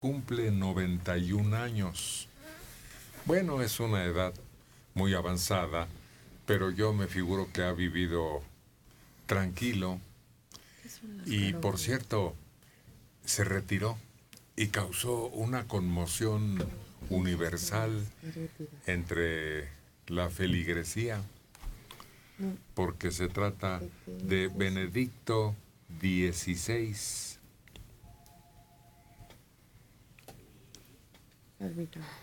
cumple 91 años. Bueno, es una edad muy avanzada, pero yo me figuro que ha vivido tranquilo. Y por cierto, se retiró y causó una conmoción universal entre la feligresía, porque se trata de Benedicto XVI,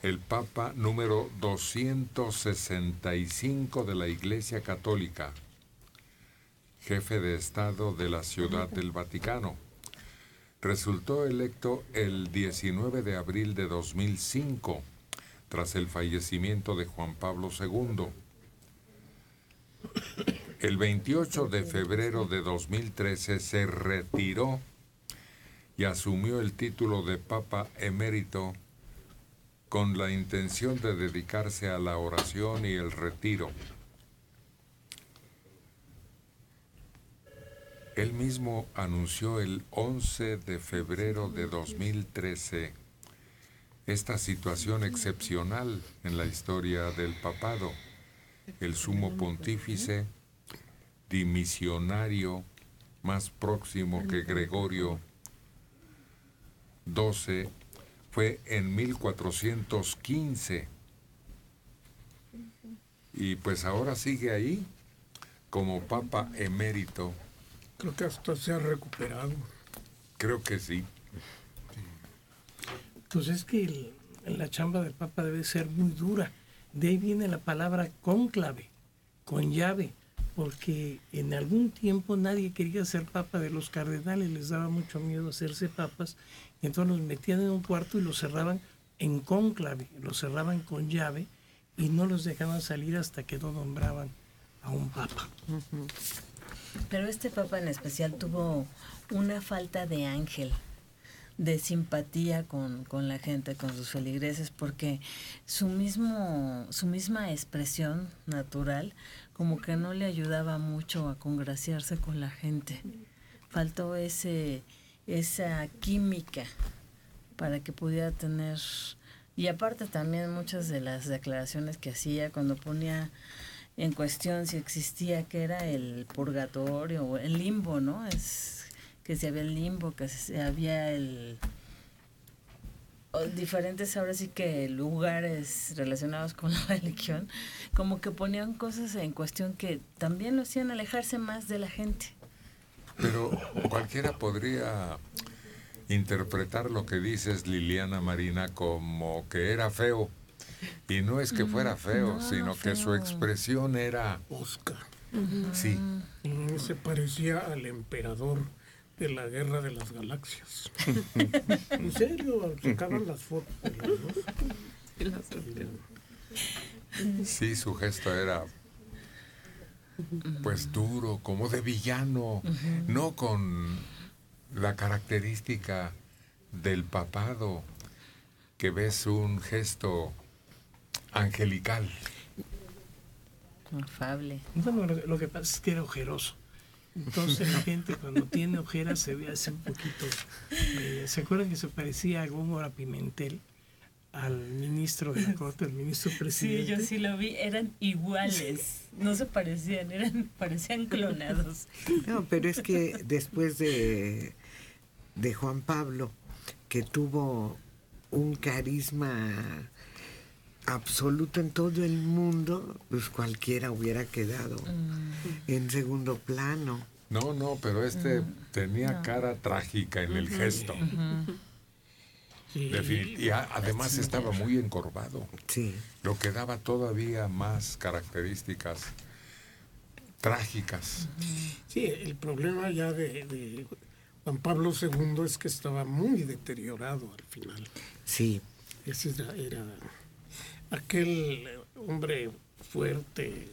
el Papa número 265 de la Iglesia Católica, jefe de Estado de la Ciudad del Vaticano. Resultó electo el 19 de abril de 2005, tras el fallecimiento de Juan Pablo II. El 28 de febrero de 2013 se retiró y asumió el título de Papa Emérito con la intención de dedicarse a la oración y el retiro. Él mismo anunció el 11 de febrero de 2013 esta situación excepcional en la historia del papado. El sumo pontífice, dimisionario, más próximo que Gregorio XII, fue en 1415. Y pues ahora sigue ahí como Papa Emérito. Creo que hasta se ha recuperado. Creo que sí. Pues es que la chamba del Papa debe ser muy dura. De ahí viene la palabra cónclave, con llave, porque en algún tiempo nadie quería ser Papa de los cardenales, les daba mucho miedo hacerse papas, y entonces los metían en un cuarto y los cerraban en cónclave, los cerraban con llave y no los dejaban salir hasta que no nombraban a un Papa. Uh-huh. Pero este Papa en especial tuvo una falta de ángel, de simpatía con la gente, con sus feligreses, porque su misma expresión natural como que no le ayudaba mucho a congraciarse con la gente. Faltó esa química para que pudiera tener... Y aparte también muchas de las declaraciones que hacía cuando ponía en cuestión si existía, que era el purgatorio o el limbo, ¿no? Es que si había el limbo, que si había diferentes ahora sí que lugares relacionados con la religión, como que ponían cosas en cuestión que también lo hacían alejarse más de la gente. Pero cualquiera podría interpretar lo que dices, Liliana Marina, como que era feo. Y no es que fuera feo, no, sino feo. Que su expresión era... Oscar. Uh-huh. Sí. Se parecía al emperador de la Guerra de las Galaxias. En serio, sacaban las fotos de los dos. Sí, su gesto era pues duro, como de villano, uh-huh. No con la característica del papado, que ves un gesto angelical. Afable. Bueno, lo que pasa es que era ojeroso. Entonces la gente cuando tiene ojeras se ve así un poquito. ¿Se acuerdan que se parecía a Góngora Pimentel, al ministro de la corte, al ministro presidente? Sí, yo sí lo vi, eran iguales, no se parecían, parecían clonados. No, pero es que después de Juan Pablo, que tuvo un carisma absoluto en todo el mundo, pues cualquiera hubiera quedado en segundo plano. No, pero tenía cara trágica en el gesto. Sí. Y además estaba muy encorvado. Sí. Lo que daba todavía más características trágicas. Sí, el problema ya de Juan Pablo II es que estaba muy deteriorado al final. Sí. Ese era aquel hombre fuerte,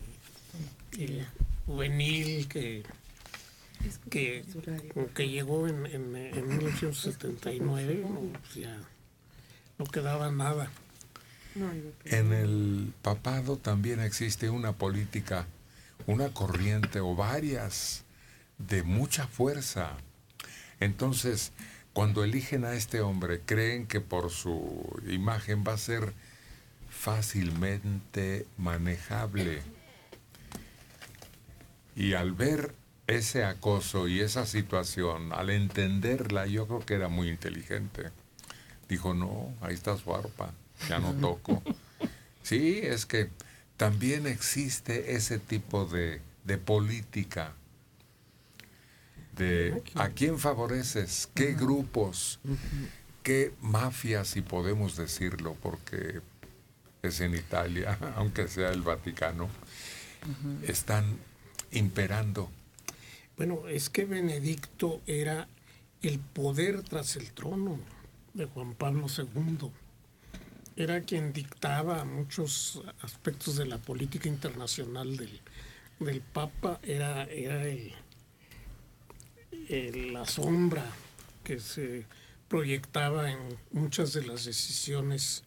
juvenil, que llegó en 1979, pues ya no quedaba nada. En el papado también existe una política, una corriente o varias de mucha fuerza. Entonces, Cuando eligen a este hombre, creen que por su imagen va a ser fácilmente manejable. Y al ver ese acoso y esa situación, al entenderla, yo creo que era muy inteligente. Dijo, no, ahí está su arpa, ya no toco. Sí, es que también existe ese tipo de política, de a quién favoreces, qué grupos, qué mafias, si podemos decirlo, porque es en Italia, aunque sea el Vaticano, están imperando. Bueno, es que Benedicto era el poder tras el trono de Juan Pablo II. Era quien dictaba muchos aspectos de la política internacional del Papa, era la sombra que se proyectaba en muchas de las decisiones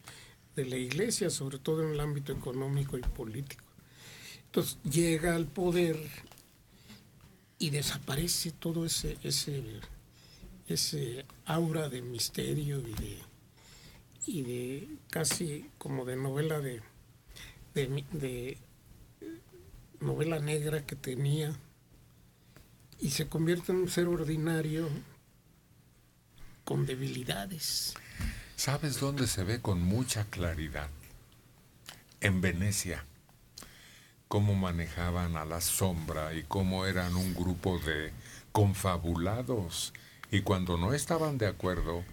de la Iglesia, sobre todo en el ámbito económico y político. Entonces llega al poder y desaparece todo ese aura de misterio y de casi como de novela de novela negra que tenía, y se convierte en un ser ordinario con debilidades. ¿Sabes dónde se ve con mucha claridad? En Venecia. Cómo manejaban a la sombra y cómo eran un grupo de confabulados. Y cuando no estaban de acuerdo,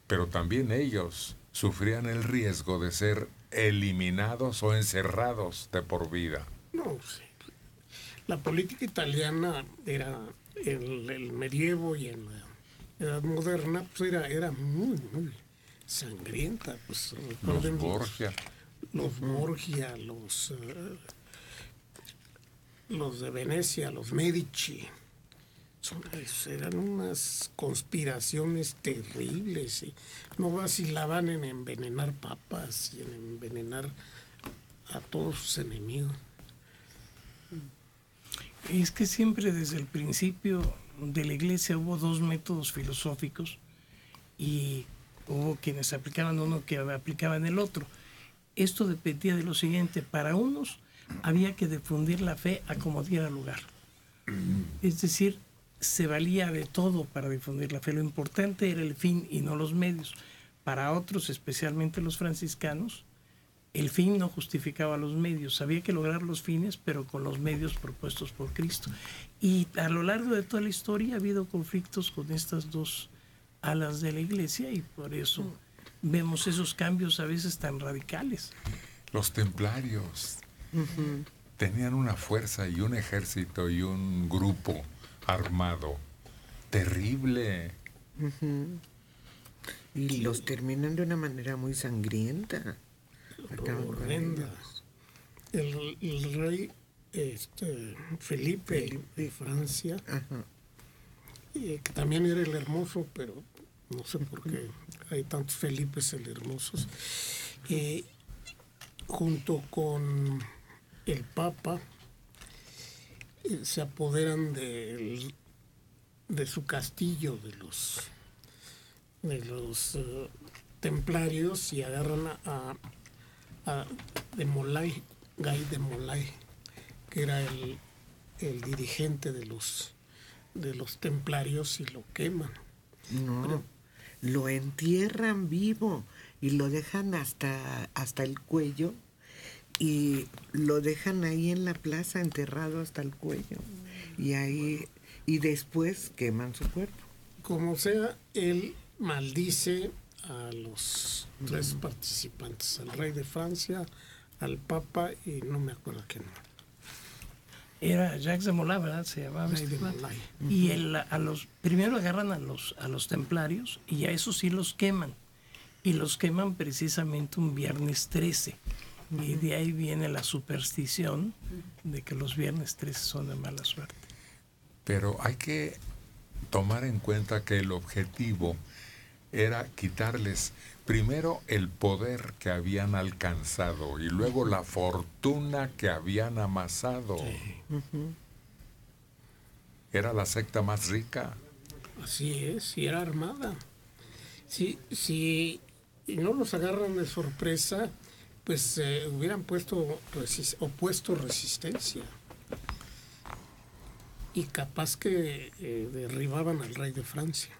pero también ellos sufrían el riesgo de ser eliminados o encerrados de por vida. No, sí. La política italiana era en el medievo y en la Edad Moderna, pues era muy, muy sangrienta. Pues, Los Borgia. Los Borgia, los de Venecia, los Medici. Eran unas conspiraciones terribles y no vacilaban en envenenar papas y en envenenar a todos sus enemigos. Es que siempre desde el principio de la Iglesia hubo dos métodos filosóficos y hubo quienes aplicaban uno que aplicaban el otro. Esto dependía de lo siguiente: para unos había que difundir la fe a como diera lugar. Es decir, se valía de todo para difundir la fe. Lo importante era el fin y no los medios. Para otros, especialmente los franciscanos, el fin no justificaba los medios. Había que lograr los fines, pero con los medios propuestos por Cristo. Y a lo largo de toda la historia ha habido conflictos con estas dos alas de la Iglesia y por eso vemos esos cambios a veces tan radicales. Los templarios tenían una fuerza y un ejército y un grupo armado terrible. Y los terminan de una manera muy sangrienta. Horrenda. El rey Felipe de Francia, que también era el hermoso, pero no sé por qué hay tantos Felipes el hermosos, junto con el Papa, se apoderan de su castillo, de los templarios, y agarran a de Molay, Guy de Molay, que era el dirigente de los templarios, y lo queman. No, lo entierran vivo y lo dejan hasta el cuello, y lo dejan ahí en la plaza enterrado hasta el cuello, y después queman su cuerpo. Como sea, él maldice a los tres participantes, al rey de Francia, al Papa y no me acuerdo quién. Era Jacques de Molay, ¿verdad? Se llamaba de Molay. Y primero agarran a los templarios y a esos sí los queman. Y los queman precisamente un viernes 13. Y de ahí viene la superstición de que los viernes 13 son de mala suerte. Pero hay que tomar en cuenta que el objetivo era quitarles primero el poder que habían alcanzado y luego la fortuna que habían amasado. Era la secta más rica. Así es, y era armada. Si no los agarran de sorpresa, pues hubieran puesto resistencia. Y capaz que derribaban al rey de Francia.